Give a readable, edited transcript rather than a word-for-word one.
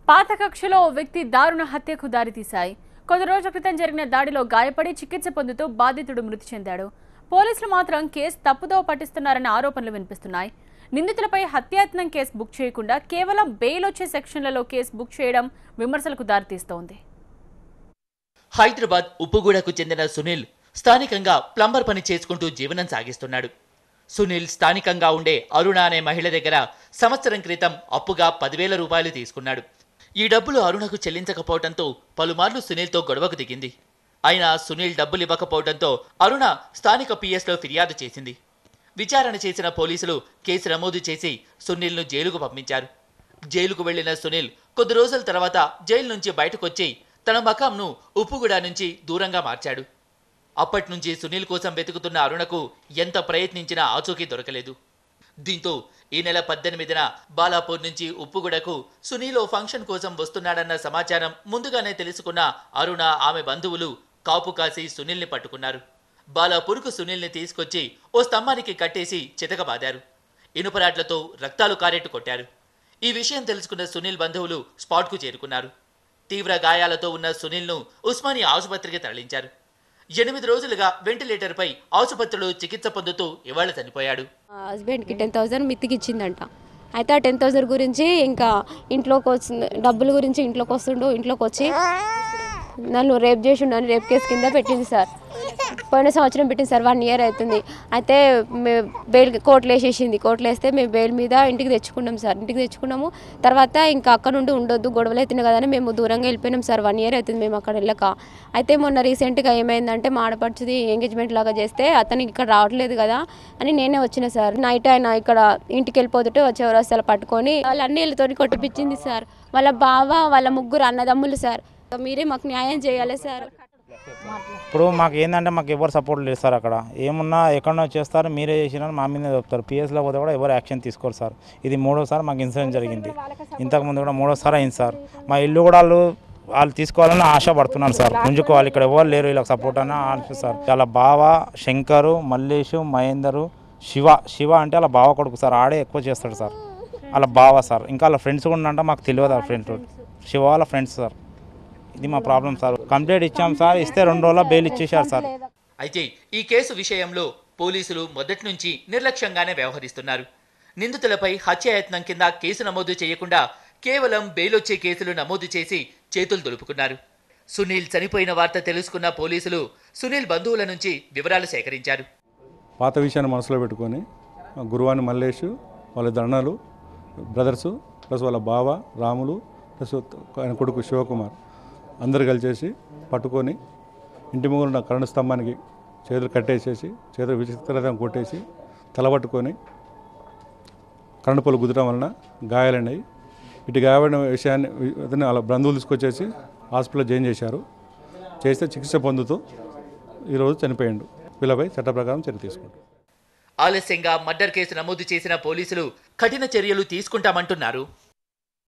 పాత కక్షలో ఓ వ్యక్తి దారుణ హత్యకు దారితీశాయి. కొద్ది రోజుల క్రితం జరిగిన దాడిలో గాయపడి చికిత్స పొందుతూ బాధితుడు మృతి చెందాడు. పోలీసులు మాత్రం కేసు తప్పుదోవ పట్టిస్తున్నారన్న ఆరోపణలు వినిపిస్తున్నాయి. నిందితులపై హత్యాయత్నం కేసు బుక్ చేయకుండా కేవలం బెయిల్ వచ్చే సెక్షన్లలో కేసు బుక్ చేయడం విమర్శలకు దారితీస్తోంది. హైదరాబాద్ ఉప్పుగూడకు చెందిన సునీల్ స్థానికంగా ప్లంబర్ పని చేసుకుంటూ జీవనం సాగిస్తున్నాడు. సునీల్ స్థానికంగా ఉండే అరుణ అనే మహిళ దగ్గర సంవత్సరం క్రితం అప్పుగా 10,000 రూపాయలు తీసుకున్నాడు. ఈ డబ్బులు అరుణకు చెల్లించకపోవడంతో పలుమార్లు సునీల్తో గొడవకు దిగింది. అయినా సునీల్ డబ్బులు ఇవ్వకపోవడంతో అరుణ స్థానిక పిఎస్లో ఫిర్యాదు చేసింది. విచారణ చేసిన పోలీసులు కేసు నమోదు చేసి సునీల్ను జైలుకు పంపించారు. జైలుకు వెళ్లిన సునీల్ కొద్ది రోజుల తర్వాత జైలు నుంచి బయటకొచ్చి తన మకాంను ఉప్పుగూడ నుంచి దూరంగా మార్చాడు. అప్పటి నుంచి సునీల్ కోసం వెతుకుతున్న అరుణకు ఎంత ప్రయత్నించినా ఆచూకీ దొరకలేదు. దీంతో ఈ నెల 18న బాలాపూర్ నుంచి ఉప్పుగూడకు సునీల్ ఓ ఫంక్షన్ కోసం వస్తున్నాడన్న సమాచారం ముందుగానే తెలుసుకున్న అరుణ ఆమె బంధువులు కాపు కాసి సునీల్ని పట్టుకున్నారు. బాలాపూర్కు సునీల్ని తీసుకొచ్చి ఓ స్తంభానికి కట్టేసి చితకబాదారు. ఇనుపరాట్లతో రక్తాలు కారేట్టు కొట్టారు. ఈ విషయం తెలుసుకున్న సునీల్ బంధువులు స్పాట్కు చేరుకున్నారు. తీవ్ర గాయాలతో ఉన్న సునీల్ను ఉస్మానియా ఆసుపత్రికి తరలించారు. 8 రోజులుగా వెంటిలేటర్పై ఆసుపత్రిలో చికిత్స పొందుతూ ఇవాళ చనిపోయాడు. హస్బెండ్కి 10,000 మిత్తికి ఇచ్చిందంట. అయితే ఆ 10,000 గురించి ఇంకా ఇంట్లోకి వస్తుంది, డబ్బుల గురించి ఇంట్లోకి వచ్చి నన్ను రేప్ చేసిండు అని రేప్ కేసు కింద పెట్టింది సార్. పోయిన సంవత్సరం పెట్టింది సార్. 1 year అవుతుంది. అయితే బెయిల్ కోర్టులో వేసేసింది. కోర్టులో వేస్తే మేము బెయిల్ మీద ఇంటికి తెచ్చుకున్నాం సార్. ఇంటికి తెచ్చుకున్నాము. తర్వాత ఇంకా అక్కడ నుండి ఉండొద్దు, గొడవలు అవుతున్నాయి కదా అని మేము దూరంగా వెళ్ళిపోయినాం సార్. 1 year అవుతుంది మేము అక్కడ వెళ్ళక. అయితే మొన్న రీసెంట్గా ఏమైందంటే మా ఆడపడుచుది ఎంగేజ్మెంట్ లాగా చేస్తే అతనికి ఇక్కడ రావట్లేదు కదా అని నేనే వచ్చిన సార్. నైట్ ఆయన ఇక్కడ ఇంటికి వెళ్ళిపోతుంటే వచ్చేవారు అసలు పట్టుకొని వాళ్ళ అన్నీళ్ళతో కొట్టిపించింది సార్. వాళ్ళ బావ వాళ్ళ 3 అన్నదమ్ములు సార్. మీరే మాకు న్యాయం చేయాలి సార్. ఇప్పుడు మాకు ఏంటంటే మాకు ఎవరు సపోర్ట్ లేదు సార్. అక్కడ ఏమున్నా ఎక్కడో చేస్తారు, మీరే చేసినారు మా మీద చెప్తారు. పిఎస్లో పోతే కూడా ఎవరు యాక్షన్ తీసుకోరు సార్. ఇది 3వసారి మాకు ఇన్సిడెంట్ జరిగింది. ఇంతకుముందు కూడా 3వసారి అయింది సార్. మా ఇల్లు కూడా వాళ్ళు తీసుకోవాలని ఆశ పడుతున్నారు సార్. గుంజుకోవాలి, ఇక్కడ ఎవరు లేరు వీళ్ళకి సపోర్ట్ అని ఆశ సార్. వాళ్ళ బావ శంకరు, మల్లేషు, మహేందరు, శివ అంటే వాళ్ళ బావ కొడుకు సార్. ఆడే ఎక్కువ చేస్తాడు సార్. వాళ్ళ బావ సార్. ఇంకా వాళ్ళ ఫ్రెండ్స్ కూడా అంటే మాకు తెలియదు. ఆ ఫ్రెండ్స్ శివ వాళ్ళ ఫ్రెండ్స్ సార్. ఇది మా ప్రాబ్లం సార్. కంప్లైంట్ ఇచ్చాం సార్. ఇస్తే 2 రోజుల్లో బెయిల్ ఇచ్చేశారు సార్. అయితే ఈ కేసు విషయంలో పోలీసులు మొదటి నుంచి నిర్లక్ష్యంగానే వ్యవహరిస్తున్నారు. నిందితులపై హత్యాయత్నం కింద కేసు నమోదు చేయకుండా కేవలం బెయిల్ వచ్చే కేసులు నమోదు చేసి చేతులు దులుపుకున్నారు. సునీల్ చనిపోయిన వార్త తెలుసుకున్న పోలీసులు సునీల్ బంధువుల నుంచి వివరాలు సేకరించారు. పాత విషయాన్ని మనసులో పెట్టుకొని గురువాని మల్లేష్, వాళ్ళ దండలు బ్రదర్సు, ప్లస్ వాళ్ళ బావ రాములు, ప్లస్ ఆయన కొడుకు శివకుమార్ అందరు కలిసేసి పట్టుకొని ఇంటి ముందు ఉన్న కరెంటు స్తంభానికి చేతులు కట్టేసేసి చేతులు విచిత్రం కొట్టేసి తలపట్టుకొని కరెంటు పోలు గుద్దడం వలన గాయాలైనాయి. ఇటు గాయపడిన విషయాన్ని వాళ్ళ బంధువులు తీసుకొచ్చేసి హాస్పిటల్లో జాయిన్ చేశారు. చేస్తే చికిత్స పొందుతూ ఈరోజు చనిపోయాడు. వీళ్ళపై చట్ట ప్రకారం చర్య తీసుకుంటారు. ఆలస్యంగా మర్డర్ కేసు నమోదు చేసిన పోలీసులు కఠిన చర్యలు తీసుకుంటామంటున్నారు.